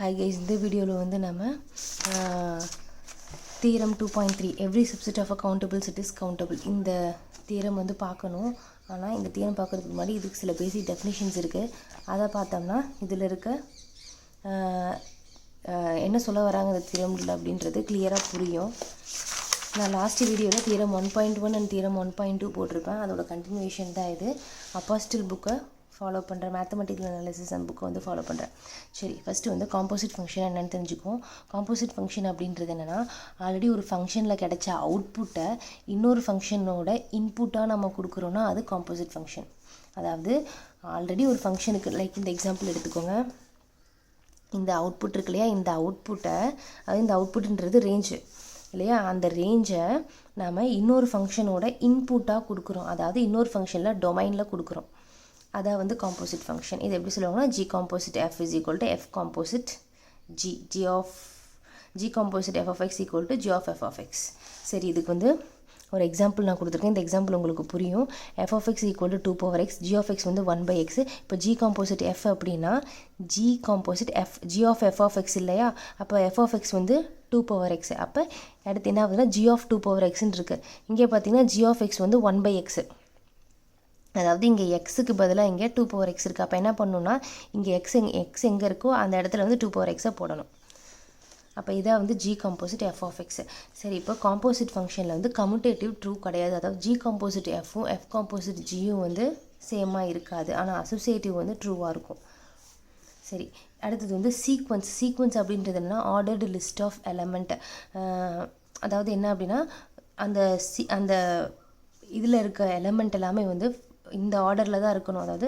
Hi guys, இந்த வீடியோவில் வந்து நம்ம theorem 2.3 every subset of a countable set is countable இந்த தியரம் வந்து பார்க்கணும். ஆனால் இந்த தியரம் பார்க்குறதுக்கு முன்னாடி இதுக்கு சில பேசிக் டெஃபினிஷன்ஸ் இருக்குது. அதை பார்த்தோம்னா இதில் இருக்க என்ன சொல்ல வராங்க இந்த தியரமில் அப்படின்றது கிளியராக புரியும். நான் லாஸ்ட் வீடியோவில் தியரம் 1.1 அண்ட் தியரம் 1.2 போட்டிருப்பேன். அதோட கண்டினியூஷன் தான் இது. அப்பாஸ்டில் புக்கை ஃபாலோ பண்ணுறேன், மேத்தமெட்டிக்கல் அனாலிசிஸ் அந்த புக்கை வந்து ஃபாலோ பண்ணுறேன். சரி, ஃபஸ்ட்டு வந்து காம்போசிட் ஃபங்க்ஷன் என்னென்னு தெரிஞ்சுக்குவோம். காம்போசிட் ஃபங்க்ஷன் அப்படின்றது என்னென்னா, ஆல்ரெடி ஒரு ஃபங்க்ஷனில் கிடைச்ச அவுட்புட்டை இன்னொரு ஃபங்க்ஷனோட இன்புட்டாக நம்ம கொடுக்குறோன்னா அது காம்போசிட் ஃபங்க்ஷன். அதாவது ஆல்ரெடி ஒரு ஃபங்க்ஷனுக்கு லைக் இந்த எக்ஸாம்பிள் எடுத்துக்கோங்க. இந்த அவுட்புட் இருக்கு இல்லையா, இந்த அவுட்புட்டை அது இந்த அவுட்புட்டுன்றது ரேஞ்சு இல்லையா, அந்த ரேஞ்சை நம்ம இன்னொரு ஃபங்க்ஷனோட இன்புட்டாக கொடுக்குறோம். அதாவது இன்னொரு ஃபங்க்ஷனில் டொமைனில் கொடுக்குறோம். அதான் வந்து காம்போசிட் ஃபங்க்ஷன். இது எப்படி சொல்லுவாங்கன்னா, G composite F is equal to F composite G, G composite F of X equal to G of F of X. சரி, இதுக்கு வந்து ஒரு எக்ஸாம்பிள் நான் கொடுத்துருக்கேன். இந்த எக்ஸாம்பிள் உங்களுக்கு புரியும். F of X equal to 2 power x, G of X வந்து 1/x. இப்போ ஜி காம்போசிட் எஃப் அப்படின்னா G composite F, G of F of X இல்லையா, அப்போ எஃப் ஆஃப் எக்ஸ் வந்து 2 power x. அப்போ அடுத்து என்ன ஆகுதுன்னா ஜி ஆஃப் 2 power xன்னு இருக்குது. இங்கே பார்த்தீங்கன்னா ஜி ஆஃப் எக்ஸ் வந்து 1/x. அதாவது இங்கே எக்ஸுக்கு பதிலாக இங்கே 2 power x இருக்குது. அப்போ என்ன பண்ணணும்னா இங்கே எக்ஸ் எங்கே இருக்கோ அந்த இடத்துல வந்து 2 power x போடணும். அப்போ இதான் வந்து G composite F of X. சரி, இப்போ காம்போசிட் ஃபங்க்ஷனில் வந்து கம்யூட்டேட்டிவ் ட்ரூ கிடையாது. அதாவது ஜி காம்போசிட் எஃப்பும் எஃப் காம்போசிட் ஜியும் வந்து சேமாக இருக்காது. ஆனால் அசோசியேட்டிவ் வந்து ட்ரூவாக இருக்கும். சரி, அடுத்தது வந்து சீக்வன்ஸ் அப்படின்றது என்னென்னா ஆர்டர்டு லிஸ்ட் ஆஃப் எலமெண்ட். அதாவது என்ன அப்படின்னா அந்த இதில் இருக்க எலமெண்ட் எல்லாமே வந்து இந்த ஆர்டரில் தான் இருக்கணும். அதாவது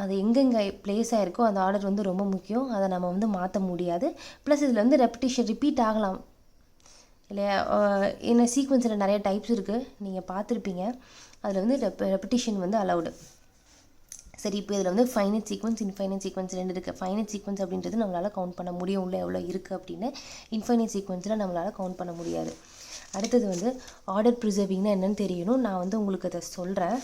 அது எங்கெங்கே பிளேஸ் ஆகிருக்கோ அந்த ஆர்டர் வந்து ரொம்ப முக்கியம். அதை நம்ம வந்து மாற்ற முடியாது. ப்ளஸ் இதில் வந்து ரிப்பீட் ஆகலாம் இல்லையா. என்ன சீக்வன்ஸில் நிறைய டைப்ஸ் இருக்குது, நீங்கள் பார்த்துருப்பீங்க. அதில் வந்து ரெப்பிட்டிஷன் வந்து அலவுடு. சரி, இப்போ இதில் வந்து ஃபைனைட் சீக்வன்ஸ், இன்ஃபைனைட் சீக்வன்ஸ் ரெண்டு இருக்குது. ஃபைனைட் சீக்வன்ஸ் அப்படின்றது நம்மளால் கவுண்ட் பண்ண முடியும் உள்ள எவ்வளோ இருக்குது அப்படின்னு. இன்ஃபைனைட் சீக்வன்ஸில் நம்மளால் கவுண்ட் பண்ண முடியாது. அடுத்தது வந்து ஆர்டர் ப்ரிசர்விங்னா என்னென்னு தெரியணும். நான் வந்து உங்களுக்கு அதை சொல்கிறேன்.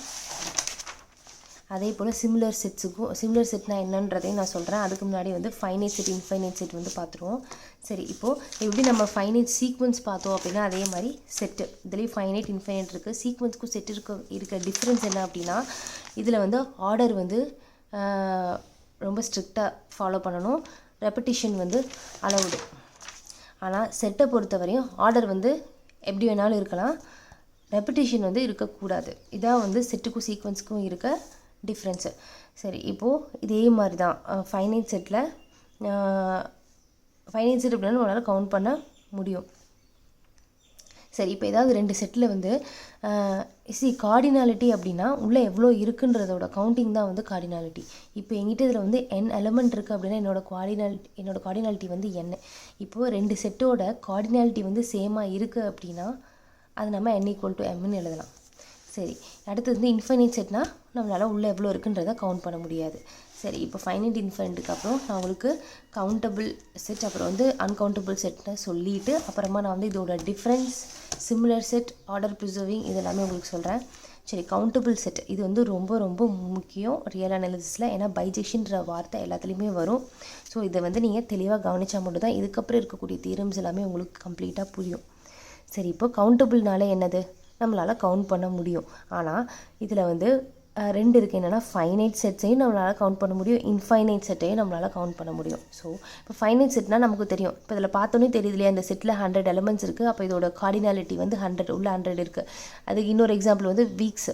அதே போல் சிமிலர் செட்னா என்னன்றதையும் நான் சொல்கிறேன். அதுக்கு முன்னாடி வந்து ஃபைனைட் செட், இன்ஃபைனைட் செட் வந்து பார்த்துருவோம். சரி, இப்போது எப்படி நம்ம ஃபைனைட் சீக்வன்ஸ் பார்த்தோம் அப்படின்னா அதே மாதிரி செட்டு இதுலேயும் ஃபைனைட் இன்ஃபைனைட் இருக்குது. சீக்வன்ஸ்க்கும் செட் இருக்க டிஃப்ரென்ஸ் என்ன அப்படின்னா, இதில் வந்து ஆர்டர் வந்து ரொம்ப ஸ்ட்ரிக்டாக ஃபாலோ பண்ணணும். ரெப்படிஷன் வந்து அலவுடு. ஆனால் செட்டை பொறுத்தவரையும் ஆர்டர் வந்து எப்படி வேணாலும் இருக்கலாம், ரெப்படிஷன் வந்து இருக்கக்கூடாது. இதான் வந்து செட்டுக்கும் சீக்வன்ஸுக்கும் இருக்க டிஃப்ரென்ஸு. சரி, இப்போது இதே மாதிரி தான் ஃபைனைட் செட் அப்படின்னா நம்மளால் கவுண்ட் பண்ண முடியும். சரி, இப்போ ஏதாவது ரெண்டு செட்டில் வந்து கார்டினாலிட்டி அப்படின்னா உள்ளே எவ்வளோ இருக்குன்றதோட கவுண்டிங் தான் வந்து கார்டினாலிட்டி. இப்போ எங்கிட்ட இதில் வந்து n எலமெண்ட் இருக்குது அப்படின்னா என்னோட கார்டினாலிட்டி வந்து n. இப்போது ரெண்டு செட்டோட கார்டினாலிட்டி வந்து சேமாக இருக்குது அப்படின்னா அது நம்ம n = mன்னு எழுதலாம். சரி, அடுத்தது வந்து இன்ஃபைனைட் செட்னா நம்மளால் உள்ளே எவ்வளோ இருக்குன்றதை கவுண்ட் பண்ண முடியாது. சரி, இப்போ ஃபைனைட் இன்ஃபைனைட்டுக்கு அப்புறம் நான் உங்களுக்கு கவுண்டபிள் செட் அப்புறம் வந்து அன்கவுண்டபிள் செட்டை சொல்லிவிட்டு அப்புறமா நான் வந்து இதோட difference, similar set, order preserving இது எல்லாமே உங்களுக்கு சொல்கிறேன். சரி, கவுண்டபிள் செட் இது வந்து ரொம்ப ரொம்ப முக்கியம் ரியல் அனாலிசிஸில். ஏன்னா பைஜெக்ஷன்ற வார்த்தை எல்லாத்துலேயுமே வரும். ஸோ இதை வந்து நீங்கள் தெளிவாக கவனித்தா மட்டும் தான் இதுக்கப்புறம் இருக்கக்கூடிய தியரம்ஸ் எல்லாமே உங்களுக்கு கம்ப்ளீட்டாக புரியும். சரி, இப்போ கவுண்டபிள்னால என்னது, நம்மளால் கவுண்ட் பண்ண முடியும். ஆனால் இதில் வந்து ரெண்டு இருக்குது. என்னென்னா ஃபைனைட் செட்ஸையும் நம்மளால் கவுண்ட் பண்ண முடியும், இன்ஃபைனைட் செட்டையும் நம்மளால் கவுண்ட் பண்ண முடியும். ஸோ இப்போ ஃபைனைட் செட்னால் நமக்கு தெரியும். இப்போ இதில் பார்த்தோன்னே தெரியுது இல்லையா, இந்த செட்டில் 100 எலமெண்ட்ஸ் இருக்குது. அப்போ இதோட கார்டினாலிட்டி வந்து 100 உள்ள 100 இருக்குது. அதுக்கு இன்னொரு எக்ஸாம்பிள் வந்து வீக்ஸ்.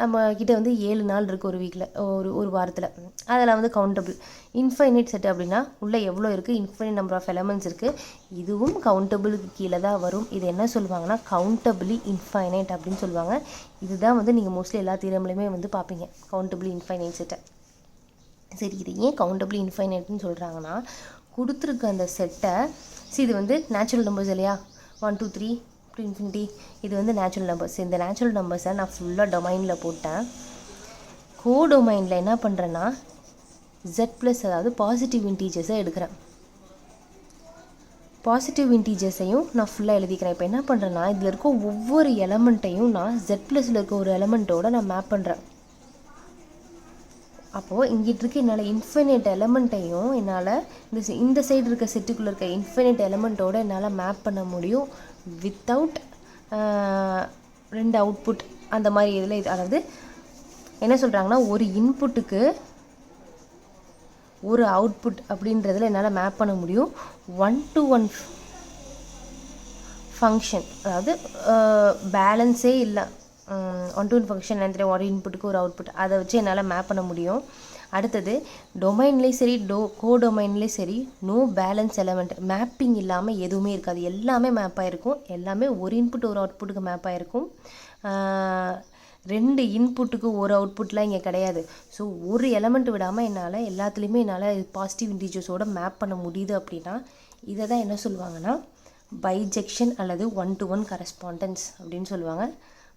நம்ம கிட்ட வந்து 7 நாள் இருக்குது ஒரு வீக்கில், ஒரு வாரத்தில். அதெல்லாம் வந்து கவுண்டபிள். இன்ஃபைனைட் செட் அப்படின்னா உள்ளே எவ்வளோ இருக்குது, இன்ஃபைனைட் நம்பர் ஆஃப் எலமெண்ட்ஸ் இருக்குது. இதுவும் கவுண்டபிளுக்கு கீழே தான் வரும். இது என்ன சொல்லுவாங்கன்னா கவுண்டபிளி இன்ஃபைனைட் அப்படின்னு சொல்லுவாங்க. இதுதான் வந்து நீங்கள் மோஸ்ட்லி எல்லா தியரம்லையுமே வந்து பார்ப்பீங்க, கவுண்டபிளி இன்ஃபைனைட் செட்டை. சரி, இது ஏன் கவுண்டபிளி இன்ஃபைனைட்னு சொல்கிறாங்கன்னா, கொடுத்துருக்க அந்த செட்டை இது வந்து நேச்சுரல் நம்பர்ஸ் இல்லையா, 1 2 3 டு இன்ஃபினிட்டி, இது வந்து நேச்சுரல் நம்பர்ஸ். இந்த நேச்சுரல் நம்பர்ஸை நான் ஃபுல்லாக டொமைனில் போட்டேன். கோடொமைனில் என்ன பண்ணுறேன்னா z+, அதாவது பாசிட்டிவ் இன்டீஜர்ஸை எடுக்கிறேன். பாசிட்டிவ் இன்டீஜர்ஸையும் நான் ஃபுல்லாக எழுதிக்கிறேன். இப்போ என்ன பண்ணுறேன்னா இதில் இருக்க ஒவ்வொரு எலமெண்ட்டையும் நான் z+ல் இருக்க ஒரு எலமெண்ட்டோட நான் மேப் பண்ணுறேன். அப்போது இங்கிட்டு இருக்க என்னால் இன்ஃபினைட் எலமெண்ட்டையும் என்னால் இந்த சைடு இருக்க செட்டுக்குள்ளே இருக்க இன்ஃபினைட் எலமெண்ட்டோடு என்னால் மேப் பண்ண முடியும் வித்தவுட் 2 அவுட்புட் அந்த மாதிரி இதில். அதாவது என்ன சொல்கிறாங்கன்னா, ஒரு இன்புட்டுக்கு ஒரு அவுட்புட் அப்படின்றதில் என்னால் மேப் பண்ண முடியும் 1-to-1 ஃபங்க்ஷன். அதாவது பேலன்ஸே இல்லை, 1-to-1 ஃபங்க்ஷன் என்ன, ஒரு இன்புட்டுக்கு ஒரு அவுட்புட், அதை வச்சு என்னால் மேப் பண்ண முடியும். அடுத்தது டொமைன்லேயும் சரி கோடொமைன்லேயும் சரி நோ பேலன்ஸ் எலமெண்ட், மேப்பிங் இல்லாமல் எதுவுமே இருக்காது, எல்லாமே மேப் ஆகிருக்கும், எல்லாமே ஒரு இன்புட் ஒரு அவுட்புட்டுக்கு மேப் ஆகிருக்கும். 2 இன்புட்டுக்கு ஒரு அவுட்புட்லாம் இங்கே கிடையாது. ஸோ ஒரு எலமெண்ட் விடாமல் என்னால் எல்லாத்துலேயுமே என்னால் பாசிட்டிவ் இன்டிஜர்ஸோட மேப் பண்ண முடியுது. அப்படின்னா இதை தான் என்ன சொல்லுவாங்கன்னா பைஜெக்ஷன் அல்லது 1-to-1 கரஸ்பாண்டன்ஸ் அப்படின்னு சொல்லுவாங்க.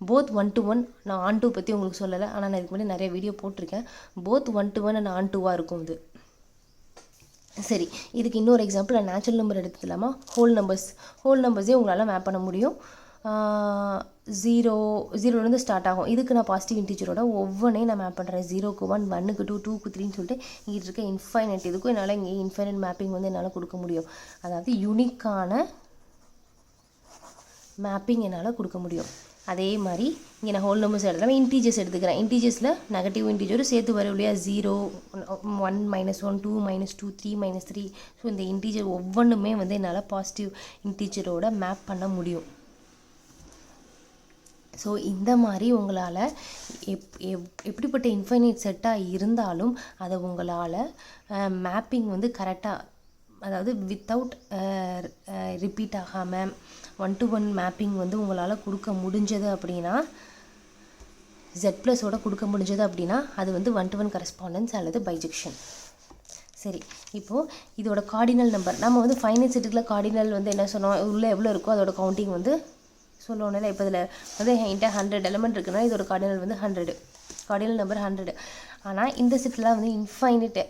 போத் 1-to-1, நான் on-to பற்றி உங்களுக்கு சொல்லலை, ஆனால் நான் இதுக்கு முன்னாடி நிறைய வீடியோ போட்டிருக்கேன். போத் 1-to-1 அண்ட் on-to-வாக இருக்கும் இது. சரி, இதுக்கு இன்னொரு எக்ஸாம்பிள் நான் நேச்சுரல் நம்பர் எடுத்துக்கலாமா? ஹோல் நம்பர்ஸே உங்களால் மேப் பண்ண முடியும். 0 ஸ்டார்ட் ஆகும். இதுக்கு நான் பாசிட்டிவ் இன்டிஜரோட ஒவ்வொன்றையும் நான் மேப் பண்ணுறேன். 0க்கு 1, 1க்கு 2, 2க்கு 3ன்னு சொல்லிட்டு இங்கிட்டு இருக்க இன்ஃபைனைட் இதுக்கும் என்னால் இங்கே இன்ஃபைனைட் மேப்பிங் வந்து என்னால் கொடுக்க முடியும். அதாவது யூனிக்கான மேப்பிங் என்னால் கொடுக்க முடியும். அதே மாதிரி இங்கே நான் ஹோல் நம்பர்ஸ் எடுத்துக்கலாம், இன்டீஜர்ஸ் எடுத்துக்கிறேன். இன்டீஜர்ஸில் நெகட்டிவ் இன்டீஜரும் சேர்த்து வரும் இல்லையா? 0, 1, -1, 2, -2, 3, -3. ஸோ இந்த இன்டீஜர் ஒவ்வொன்றுமே வந்து என்னால் பாசிட்டிவ் இன்டீஜரோட மேப் பண்ண முடியும். ஸோ இந்த மாதிரி உங்களால் எப்படிப்பட்ட இன்ஃபைனைட் செட்டாக இருந்தாலும் அதை உங்களால் மேப்பிங் வந்து கரெக்டாக, அதாவது வித்தவுட் ரிப்பீட் ஆகாமல் 1-to-1 மேப்பிங் வந்து உங்களால் கொடுக்க முடிஞ்சது அப்படின்னா, Z+ஓட கொடுக்க முடிஞ்சது அப்படின்னா அது வந்து 1-to-1 கரஸ்பாண்டன்ஸ் அல்லது பைஜெக்ஷன். சரி, இப்போது இதோட கார்டினல் நம்பர் நம்ம வந்து ஃபைனைட் செட்டுக்குள்ள கார்டினல் வந்து என்ன சொன்னோம், உள்ளே எவ்வளோ இருக்கோ அதோட கவுண்டிங் வந்து சொல்லணும்ல. இப்போ இதில் வந்து என்கிட்ட 100 எலிமெண்ட் இருக்குன்னா இதோட கார்டினல் வந்து 100, கார்டினல் நம்பர் 100. ஆனால் இந்த செட்டில் வந்து இன்ஃபைனைட்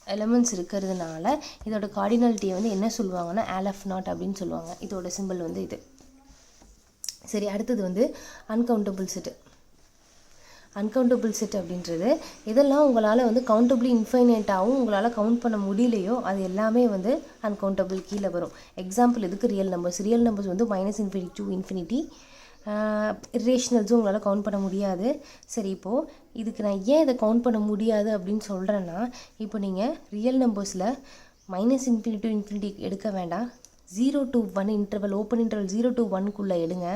எலிமெண்ட்ஸ் இருக்கிறதுனால இதோட கார்டினாலிட்டியை வந்து என்ன சொல்லுவாங்கன்னா ALF0 அப்படின்னு சொல்லுவாங்க. இதோட சிம்பிள் வந்து இது. சரி, அடுத்தது வந்து அன்கவுண்டபிள் செட்டு. அன்கவுண்டபிள் செட் அப்படின்றது இதெல்லாம் உங்களால் வந்து கவுண்டபிளி இன்ஃபைனைட்டாகவும் உங்களால் கவுண்ட் பண்ண முடியலையோ அது எல்லாமே வந்து அன்கவுண்டபிள் கீழே வரும். எக்ஸாம்பிள் இதுக்கு ரியல் நம்பர்ஸ் வந்து -∞ to ∞. இரேஷனல்ஸும் உங்களால் கவுண்ட் பண்ண முடியாது. சரி, இப்போது இதுக்கு நான் ஏன் இதை கவுண்ட் பண்ண முடியாது அப்படின்னு சொல்கிறேன்னா, இப்போ நீங்கள் ரியல் நம்பர்ஸில் -∞ to ∞ எடுக்க வேண்டாம், 0 to 1 interval, open interval 0 to 1க்குள்ளே எடுங்க.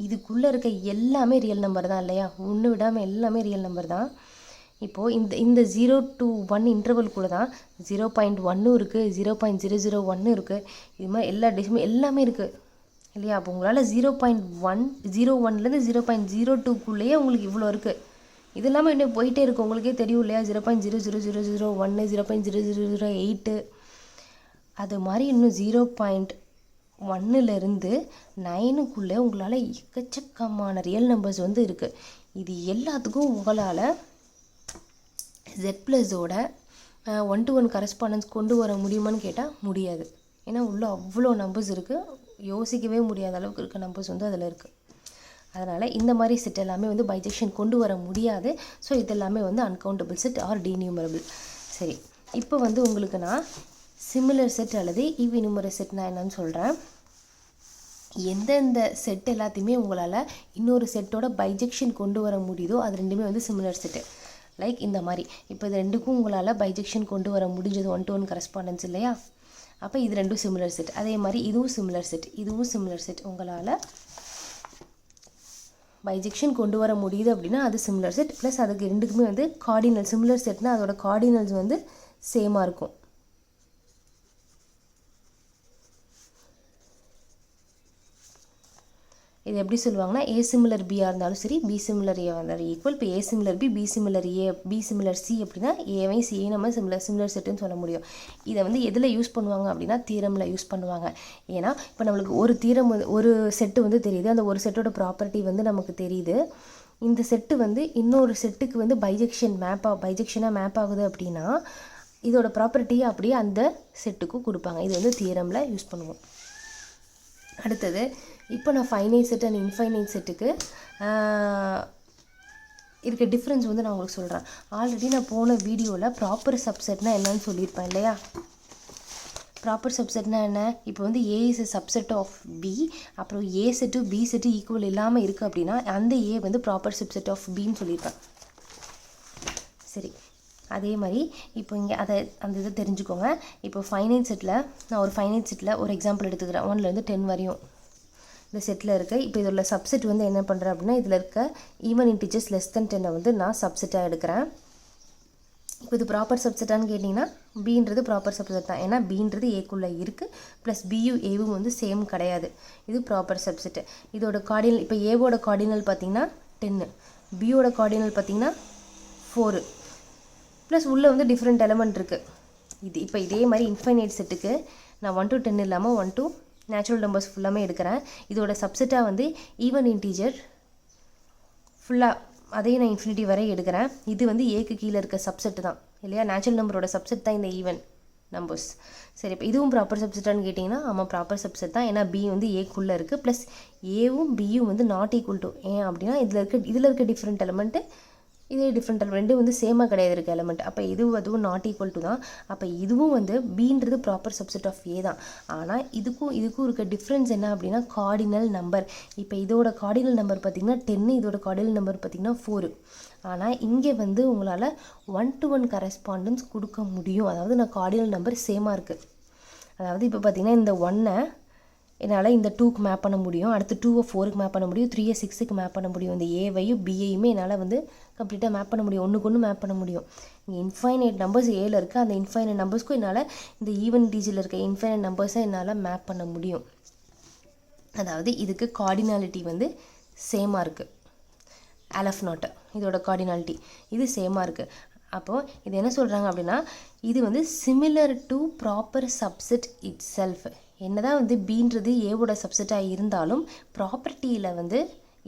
இதுக்குள்ளே இருக்க எல்லாமே ரியல் நம்பர் தான் இல்லையா? ஒன்று விடாமல் எல்லாமே ரியல் நம்பர் தான். இப்போது இந்த 0 to 1 இன்டர்வல்குள்ளே தான் 0.1 இருக்குது, 0.001 இருக்குது, இது மாதிரி எல்லா டெசிமல் எல்லாமே இருக்குது இல்லையா? அப்போ உங்களால் 0.01லேருந்து 0.02க்குள்ளேயே உங்களுக்கு இவ்வளோ இருக்குது. இது இல்லாமல் இன்னும் போயிட்டே இருக்குது, உங்களுக்கே தெரியும் இல்லையா? 0.00001, 0.0008, அது மாதிரி இன்னும் 0.1லேருந்து 9க்குள்ளே உங்களால் எக்கச்சக்கமான ரியல் நம்பர்ஸ் வந்து இருக்குது. இது எல்லாத்துக்கும் உங்களால் Z+ஓட 1-to-1 கரஸ்பாண்டன்ஸ் கொண்டு வர முடியுமான்னு கேட்டால் முடியாது. ஏன்னா உள்ள அவ்வளோ நம்பர்ஸ் இருக்குது, யோசிக்கவே முடியாத அளவுக்கு இருக்க நம்பர்ஸ் வந்து அதில் இருக்குது. அதனால் இந்த மாதிரி செட் எல்லாமே வந்து பைஜெக்ஷன் கொண்டு வர முடியாது. ஸோ இதெல்லாமே வந்து அன்கவுண்டபிள் செட் ஆர் டிநியூமரபிள். சரி, இப்போ வந்து உங்களுக்கு நான் சிமிலர் செட் அல்லது ஈவிநியூமரல் செட் நான் என்னன்னு சொல்கிறேன். எந்தெந்த செட் எல்லாத்தையுமே உங்களால் இன்னொரு செட்டோட பைஜெக்ஷன் கொண்டு வர முடியுதோ அது ரெண்டுமே வந்து சிமிலர் செட்டு. லைக் இந்த மாதிரி இப்போ இது ரெண்டுக்கும் உங்களால் பைஜெக்ஷன் கொண்டு வர முடிஞ்சது 1-to-1 கரஸ்பாண்டன்ஸ் இல்லையா? அப்போ இது ரெண்டும் சிமிலர் செட். அதே மாதிரி இதுவும் சிமிலர் செட், இதுவும் சிமிலர் செட். உங்களால் பைஜெக்ஷன் கொண்டு வர முடியுது அப்படின்னா அது சிமிலர் செட். ப்ளஸ் அதுக்கு ரெண்டுக்குமே வந்து கார்டினல், சிமிலர் செட்னால் அதோட கார்டினல்ஸ் வந்து சேமாக இருக்கும். இது எப்படி சொல்லுவாங்கன்னா, A சிமிலர் பியாக இருந்தாலும் சரி, B சிமிலர் ஏவாக இருந்தாலும் ஈக்குவல். இப்போ A similar B, B similar A, B similar C அப்படின்னா ஏவையும் சியை நம்ம சிமிலர் செட்டுன்னு சொல்ல முடியும். இதை வந்து எதில் யூஸ் பண்ணுவாங்க அப்படின்னா தியரமில் யூஸ் பண்ணுவாங்க. ஏன்னா இப்போ நம்மளுக்கு ஒரு தியரம் ஒரு செட்டு வந்து தெரியுது, அந்த ஒரு செட்டோட ப்ராப்பர்ட்டி வந்து நமக்கு தெரியுது. இந்த செட்டு வந்து இன்னொரு செட்டுக்கு வந்து பைஜெக்ஷனாக மேப் ஆகுது அப்படின்னா இதோட ப்ராப்பர்ட்டியை அப்படியே அந்த செட்டுக்கும் கொடுப்பாங்க. இது வந்து தியரமில் யூஸ் பண்ணுவோம். அடுத்தது இப்போ நான் ஃபைனைட் செட் அண்ட் இன்ஃபைனைட் செட்டுக்கு இருக்க டிஃப்ரென்ஸ் வந்து நான் உங்களுக்கு சொல்கிறேன். ஆல்ரெடி நான் போன வீடியோவில் ப்ராப்பர் சப்செட்னா என்னன்னு சொல்லியிருப்பேன் இல்லையா? ப்ராப்பர் சப்செட்னா என்ன? இப்போ வந்து A is a subset of B, அப்புறம் A set B set equal இல்லாமல் இருக்குது அப்படின்னா அந்த ஏ வந்து ப்ராப்பர் சப்செட் ஆஃப் பின்னு சொல்லியிருப்பேன். சரி, அதே மாதிரி இப்போ இங்கே அந்த இதை தெரிஞ்சுக்கோங்க. இப்போ ஃபைனைட் செட்டில் நான் ஒரு ஃபைனைட் செட்டில் ஒரு எக்ஸாம்பிள் எடுத்துக்கிறேன். 1லேருந்து 10 வரையும் இந்த செட்டில் இருக்க. இப்போ இதில் சப்செட் வந்து என்ன பண்ணுறேன் அப்படின்னா இதில் இருக்க ஈவன் இன்டிஜர்ஸ் லெஸ் தென் 10 வந்து நான் சப்செட்டாக எடுக்கிறேன். இப்போ இது ப்ராப்பர் சப்செட்டான்னு கேட்டிங்கன்னா பின்றது ப்ராப்பர் சப்செட் தான். ஏன்னா பின்றது ஏக்குள்ளே இருக்குது, ப்ளஸ் பியும் ஏவும் வந்து சேம் கிடையாது. இது ப்ராப்பர் சப்செட்டு. இதோட கார்டினல், இப்போ ஏவோட கார்டினல் பார்த்திங்கன்னா 10, பியோட கார்டினல் பார்த்திங்கன்னா 4, ப்ளஸ் உள்ளே வந்து டிஃப்ரெண்ட் எலமெண்ட் இருக்குது. இது இப்போ இதே மாதிரி இன்ஃபைனைட் செட்டுக்கு நான் 1 to 10 இல்லாமல் 1 to நேச்சுரல் நம்பர்ஸ் ஃபுல்லாமே எடுக்கிறேன். இதோட சப்செட்டாக வந்து ஈவன் இன்டீஜர் ஃபுல்லாக அதையும் நான் இன்ஃபினிட்டி வரை எடுக்கிறேன். இது வந்து ஏக்கு கீழே இருக்க சப்செட் தான் இல்லையா? நேச்சுரல் நம்பரோட சப்செட் தான் இந்த ஈவன் நம்பர்ஸ். சரி, இப்போ இதுவும் ப்ராப்பர் சப்செட்டான்னு கேட்டிங்கன்னா ஆமாம் ப்ராப்பர் சப்செட் தான். ஏன்னா பி வந்து ஏக்குள்ளே இருக்குது, ப்ளஸ் ஏவும் பியும் வந்து நாட் ஈக்குவல் டு. ஏன் அப்படின்னா இதில் இருக்க டிஃப்ரெண்ட் எலமெண்ட்டு இதே டிஃப்ரெண்ட் எலமெண்ட் ரெண்டும் வந்து சேமாக கிடையாது இருக்க எலமெண்ட். அப்போ அதுவும் நாட் ஈக்குவல் டு தான். அப்போ இதுவும் வந்து பின்றது ப்ராப்பர் சப்செட் ஆஃப் ஏ தான். ஆனால் இதுக்கும் இருக்க டிஃப்ரென்ஸ் என்ன அப்படின்னா கார்டினல் நம்பர். இப்போ இதோட கார்டினல் நம்பர் பார்த்திங்கன்னா 10, இதோட கார்டினல் நம்பர் பார்த்திங்கன்னா 4. ஆனால் இங்கே வந்து உங்களால் 1 to 1 கரெஸ்பாண்டன்ஸ் கொடுக்க முடியும். அதாவது நான் கார்டினல் நம்பர் சேமாக இருக்குது. அதாவது இப்போ பார்த்திங்கன்னா இந்த 1-ஐ என்னால் இந்த 2க்கு மேப் பண்ண முடியும், அடுத்து 2-ஐ 4க்கு மேப் பண்ண முடியும், 3-ஐ 6க்கு மேப் பண்ண முடியும். இந்த ஏவையும் பிஐயுமே என்னால் வந்து கம்ப்ளீட்டாக மேப் பண்ண முடியும், ஒன்றுக்கு ஒன்று மேப் பண்ண முடியும். இங்கே இன்ஃபைனைட் நம்பர்ஸ் ஏல இருக்குது, அந்த இன்ஃபைனைட் நம்பர்ஸ்க்கும் என்னால் இந்த ஈவன் டிஜியில் இருக்க இன்ஃபைனைட் நம்பர்ஸை என்னால் மேப் பண்ண முடியும். அதாவது இதுக்கு கார்டினாலிட்டி வந்து சேமாக இருக்குது. ஆல்எஃப் நாட்டு இதோட கார்டினாலிட்டி இது சேமாக இருக்குது. அப்போது இது என்ன சொல்கிறாங்க அப்படின்னா இது வந்து similar to proper subset it self. என்னதான் வந்து பீன்றது ஏவோட சப்செட்டாக இருந்தாலும் ப்ராப்பர்ட்டியில் வந்து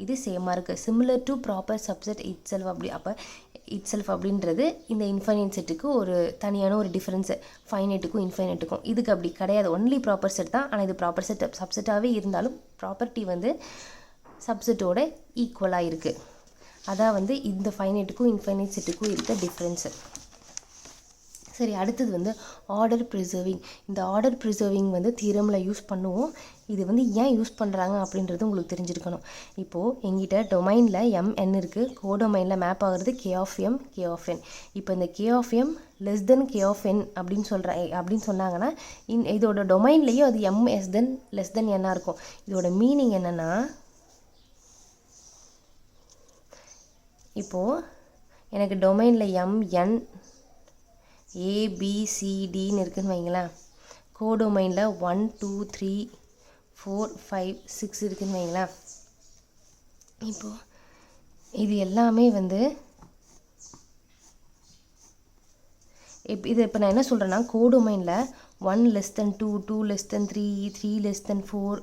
இது சேமாக இருக்குது. Similar to proper subset it self அப்போ இட் செல்ஃப் அப்படின்றது இந்த இன்ஃபைனைட் செட்டுக்கு ஒரு தனியான ஒரு டிஃப்ரென்ஸு, ஃபைனைட்டுக்கும் இன்ஃபைனைட்டுக்கும். இதுக்கு அப்படி கிடையாது, ஒன்லி ப்ராப்பர் செட் தான். ஆனால் இது ப்ராப்பர் செட் சப்செட்டாகவே இருந்தாலும் ப்ராப்பர்ட்டி வந்து சப்செட்டோட ஈக்குவலாக இருக்குது. அதான் வந்து இந்த ஃபைனைட்டுக்கும் இன்ஃபைனைட் செட்டுக்கும் இருக்க டிஃப்ரென்ஸு. சரி, அடுத்தது வந்து ஆர்டர் ப்ரிசர்விங். இந்த ஆர்டர் ப்ரிசர்விங் வந்து தியரமில் யூஸ் பண்ணுவோம். இது வந்து ஏன் யூஸ் பண்ணுறாங்க அப்படின்றது உங்களுக்கு தெரிஞ்சிருக்கணும். இப்போது எங்கிட்ட டொமைனில் mn இருக்குது, கோடொமைனில் மேப் ஆகிறது k(m) k(n). இப்போ இந்த k(m) லெஸ் தென் k(n) அப்படின்னு சொன்னாங்கன்னா இதோட டொமைன்லேயும் அது m லெஸ் தென் n இருக்கும். இதோட மீனிங் என்னென்னா, இப்போது எனக்கு டொமைனில் mn ABCDன்னு இருக்குதுன்னு வைங்களேன், கோடொமைனில் 1 2 3 4 5 6 இருக்குதுன்னு வைங்களேன். இப்போது இது எல்லாமே வந்து இப்போ நான் என்ன சொல்கிறேன்னா கோடொமைனில் 1 less than 2 2 less than 3 3 less than 4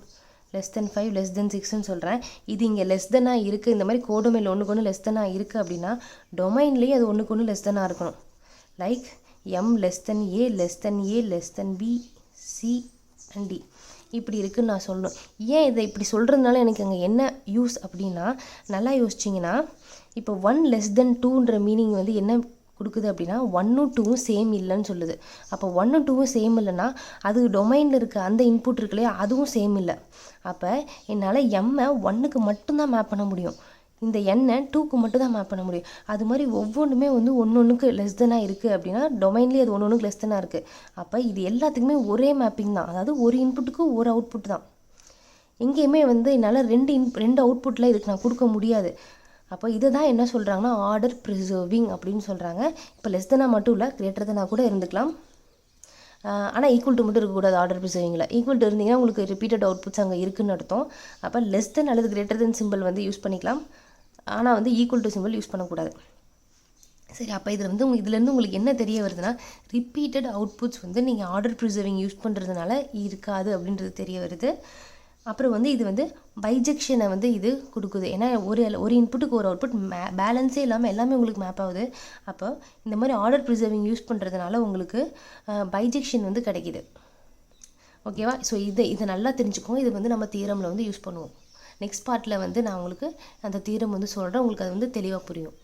less than 5 less than 6ன்னு சொல்கிறேன். இது இங்கே லெஸ் தென்னாக இருக்குது. இந்த மாதிரி கோடொமைனில் ஒன்றுக்கு ஒன்று லெஸ் தென்னாக இருக்குது அப்படின்னா டொமைன்லேயே அது ஒன்றுக்கு ஒன்று லெஸ் தென்னாக இருக்கணும். Like m less than a less than a less than b c and d இப்படி இருக்குன்னு நான் சொல்லணும். ஏன் இதை இப்படி சொல்கிறதுனால எனக்கு அங்கே என்ன யூஸ் அப்படின்னா, நல்லா யோசிச்சிங்கன்னா இப்போ 1 less than 2ன்ற மீனிங் வந்து என்ன கொடுக்குது அப்படின்னா 1ம் 2ம் சேம் இல்லைன்னு சொல்லுது. அப்போ 1ம் 2ம் சேம் இல்லைன்னா அது டொமைனில் இருக்க அந்த இன்புட் இருக்கு இல்லையா, அதுவும் சேம் இல்லை. அப்போ என்னால் m-ஐ 1க்கு மட்டும்தான் மேப் பண்ண முடியும், இந்த n-ஐ 2க்கு மட்டும் தான் மேப் பண்ண முடியும். அது மாதிரி ஒவ்வொன்றுமே வந்து ஒன்றுக்கு லெஸ் தெனாக இருக்குது அப்படின்னா டொமைன்லேயே அது ஒன்றுக்கு லெஸ் தெனாக இருக்குது. அப்போ இது எல்லாத்துக்குமே ஒரே மேப்பிங் தான், அதாவது ஒரு இன்புட்டுக்கு ஒரு அவுட்புட் தான். எங்கேயுமே வந்து என்னால் ரெண்டு அவுட்புட்டில் இதுக்கு நான் கொடுக்க முடியாது. அப்போ இதை தான் என்ன சொல்கிறாங்கன்னா ஆர்டர் ப்ரிசர்விங் அப்படின்னு சொல்கிறாங்க. இப்போ லெஸ் தெனாக மட்டும் இல்லை, கிரேட்டர் தெனாக கூட இருந்துக்கலாம். ஆனால் ஈக்குவல் டு மட்டும் இருக்கக்கூடாது. ஆர்டர் ப்ரிசர்விங்கில் ஈக்குவல் டு இருந்தீங்கன்னா உங்களுக்கு ரிப்பீட்டட் அவுட்புட்ஸ் அங்கே இருக்குன்னு அர்த்தம். அப்போ லெஸ் தென் அல்லது கிரேட்டர் தென் சிம்பிள் வந்து யூஸ் பண்ணிக்கலாம், ஆனால் வந்து ஈக்குவல் டு சிம்பிள் யூஸ் பண்ணக்கூடாது. சரி, அப்போ இதுலேருந்து உங்களுக்கு என்ன தெரிய வருதுன்னா ரிப்பீட்டட் அவுட்புட்ஸ் வந்து நீங்கள் ஆர்டர் ப்ரிசர்விங் யூஸ் பண்ணுறதுனால இருக்காது அப்படின்றது தெரிய வருது. அப்புறம் வந்து இது வந்து பைஜெக்ஷனை வந்து இது கொடுக்குது. ஏன்னா ஒரு இன்புட்டுக்கு ஒரு அவுட்புட் பேலன்ஸே இல்லாமல் எல்லாமே உங்களுக்கு மேப் ஆகுது. அப்போ இந்த மாதிரி ஆர்டர் ப்ரிசர்விங் யூஸ் பண்ணுறதுனால உங்களுக்கு பைஜெக்ஷன் வந்து கிடைக்கிது. ஓகேவா? ஸோ இதை நல்லா தெரிஞ்சுக்கோங்க. இது வந்து நம்ம தியரமில் வந்து யூஸ் பண்ணுவோம். நெக்ஸ்ட் பார்ட்டில் வந்து நான் உங்களுக்கு அந்த தியரம் வந்து சொல்கிறேன், உங்களுக்கு அது வந்து தெளிவாக புரியும்.